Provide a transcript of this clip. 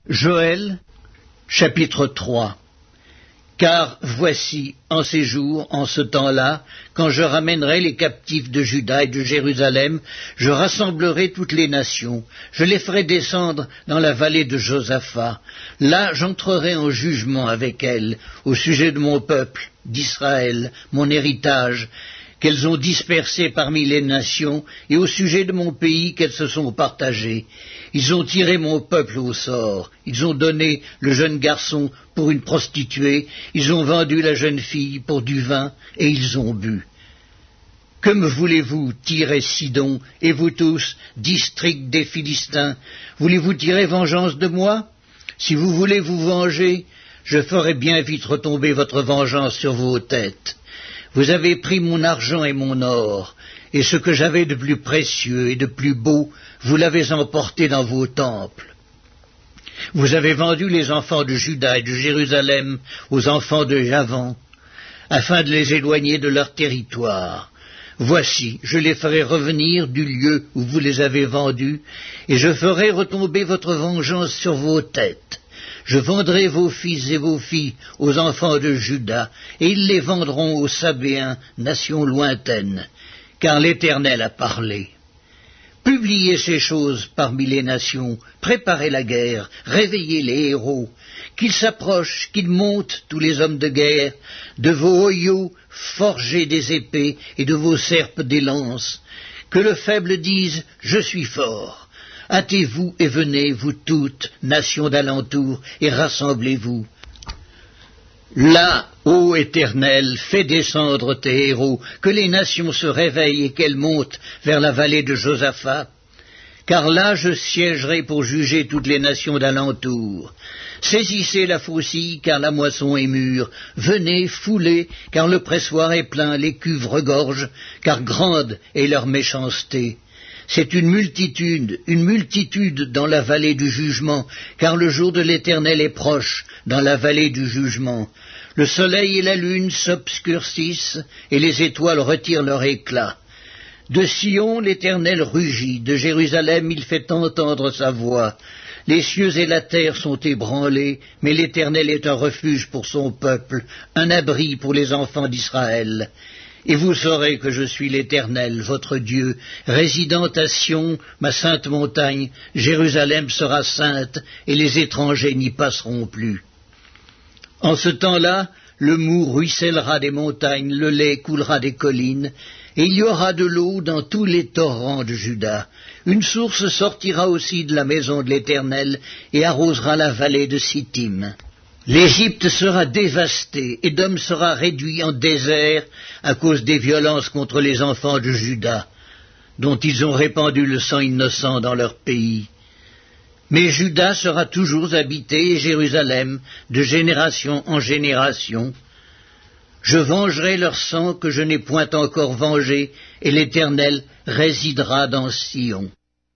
Joël, chapitre 3. Car voici, en ces jours, en ce temps-là, quand je ramènerai les captifs de Juda et de Jérusalem, je rassemblerai toutes les nations, je les ferai descendre dans la vallée de Josaphat. Là j'entrerai en jugement avec elles, au sujet de mon peuple, d'Israël, mon héritage, qu'elles ont dispersé parmi les nations, et au sujet de mon pays qu'elles se sont partagées. Ils ont tiré mon peuple au sort, ils ont donné le jeune garçon pour une prostituée, ils ont vendu la jeune fille pour du vin, et ils ont bu. Que me voulez-vous, Tyr et Sidon, et vous tous, district des Philistins, voulez-vous tirer vengeance de moi? Si vous voulez vous venger, je ferai bien vite retomber votre vengeance sur vos têtes. Vous avez pris mon argent et mon or, et ce que j'avais de plus précieux et de plus beau, vous l'avez emporté dans vos temples. Vous avez vendu les enfants de Juda et de Jérusalem aux enfants de Javan, afin de les éloigner de leur territoire. Voici, je les ferai revenir du lieu où vous les avez vendus, et je ferai retomber votre vengeance sur vos têtes. Je vendrai vos fils et vos filles aux enfants de Juda, et ils les vendront aux Sabéens, nation lointaine, car l'Éternel a parlé. Publiez ces choses parmi les nations, préparez la guerre, réveillez les héros, qu'ils s'approchent, qu'ils montent, tous les hommes de guerre, de vos oyaux, forgez des épées, et de vos serpes des lances, que le faible dise « Je suis fort ». Hâtez-vous et venez, vous toutes, nations d'alentour, et rassemblez-vous. Là, ô Éternel, fais descendre tes héros, que les nations se réveillent et qu'elles montent vers la vallée de Josaphat. Car là je siégerai pour juger toutes les nations d'alentour. Saisissez la faucille, car la moisson est mûre. Venez, foulez, car le pressoir est plein, les cuves regorgent, car grande est leur méchanceté. C'est une multitude dans la vallée du jugement, car le jour de l'Éternel est proche dans la vallée du jugement. Le soleil et la lune s'obscurcissent, et les étoiles retirent leur éclat. De Sion l'Éternel rugit, de Jérusalem il fait entendre sa voix. Les cieux et la terre sont ébranlés, mais l'Éternel est un refuge pour son peuple, un abri pour les enfants d'Israël. Et vous saurez que je suis l'Éternel, votre Dieu, résidant à Sion, ma sainte montagne. Jérusalem sera sainte, et les étrangers n'y passeront plus. En ce temps-là, le mou ruissellera des montagnes, le lait coulera des collines, et il y aura de l'eau dans tous les torrents de Juda. Une source sortira aussi de la maison de l'Éternel, et arrosera la vallée de Sittim. L'Égypte sera dévastée, Édom sera réduit en désert à cause des violences contre les enfants de Juda, dont ils ont répandu le sang innocent dans leur pays. Mais Juda sera toujours habité, et Jérusalem, de génération en génération. Je vengerai leur sang que je n'ai point encore vengé, et l'Éternel résidera dans Sion.